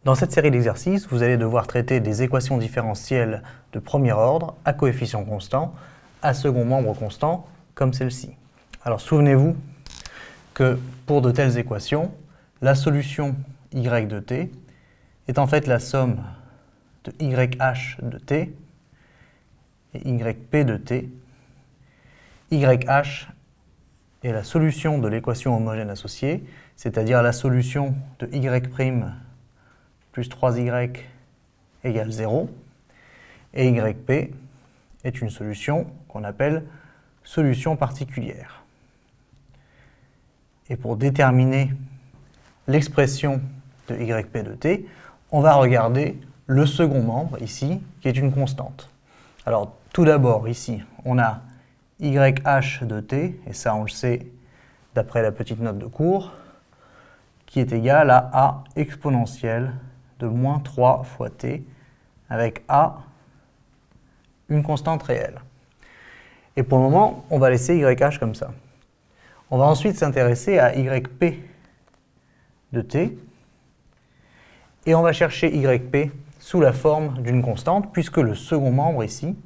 Dans cette série d'exercices, vous allez devoir traiter des équations différentielles de premier ordre à coefficient constant, à second membre constant, comme celle-ci. Alors souvenez-vous que pour de telles équations, la solution y de t est en fait la somme de yh de t et yp de t. Yh est la solution de l'équation homogène associée, c'est-à-dire la solution de y' plus 3y égale 0, et yp est une solution qu'on appelle solution particulière. Et pour déterminer l'expression de yp de t, on va regarder le second membre ici, qui est une constante. Alors tout d'abord ici, on a yh de t, et ça on le sait d'après la petite note de cours, qui est égal à a exponentielle de moins 3 fois t, avec a, une constante réelle. Et pour le moment, on va laisser yh comme ça. On va ensuite s'intéresser à yp de t, et on va chercher yp sous la forme d'une constante, puisque le second membre ici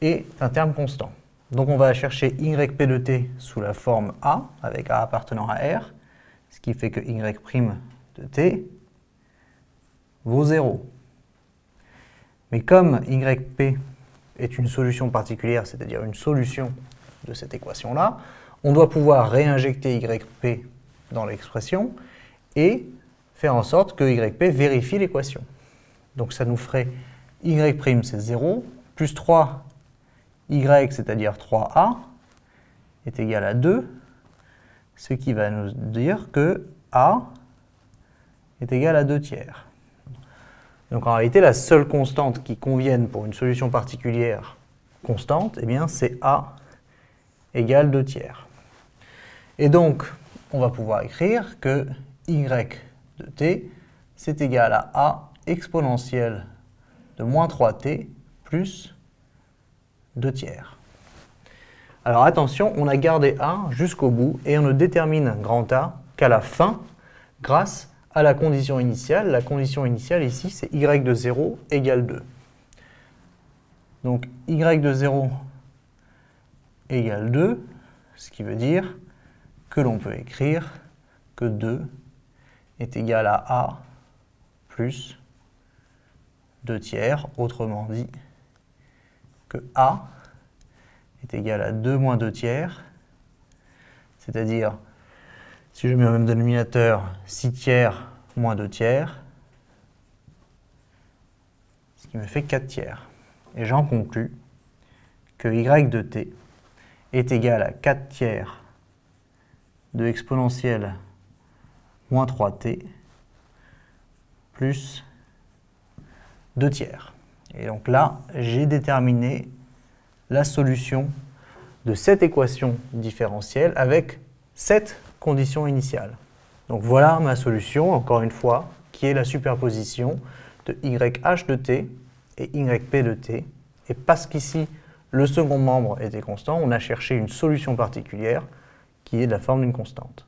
est un terme constant. Donc on va chercher yp de t sous la forme a, avec a appartenant à R, ce qui fait que y' de t vaut 0. Mais comme yp est une solution particulière, c'est-à-dire une solution de cette équation-là, on doit pouvoir réinjecter yp dans l'expression et faire en sorte que yp vérifie l'équation. Donc ça nous ferait y' c'est 0, plus 3y, c'est-à-dire 3a, est égal à 2, ce qui va nous dire que a est égal à 2 tiers. Donc en réalité, la seule constante qui convienne pour une solution particulière constante, eh bien c'est a égale 2 tiers. Et donc, on va pouvoir écrire que y de t, c'est égal à a exponentielle de moins 3t plus 2 tiers. Alors attention, on a gardé a jusqu'au bout et on ne détermine grand A qu'à la fin grâce à la condition initiale. La condition initiale ici, c'est y de 0 égale 2. Donc y de 0 égale 2, ce qui veut dire que l'on peut écrire que 2 est égal à a plus 2 tiers, autrement dit que a est égal à 2 moins 2 tiers, c'est-à-dire, si je mets au même dénominateur 6 tiers moins 2 tiers, ce qui me fait 4 tiers. Et j'en conclus que y de t est égal à 4 tiers de exponentielle moins 3t plus 2 tiers. Et donc là, j'ai déterminé la solution de cette équation différentielle avec cette condition initiale. Donc voilà ma solution, encore une fois, qui est la superposition de yh de t et yp de t. Et parce qu'ici, le second membre était constant, on a cherché une solution particulière qui est de la forme d'une constante.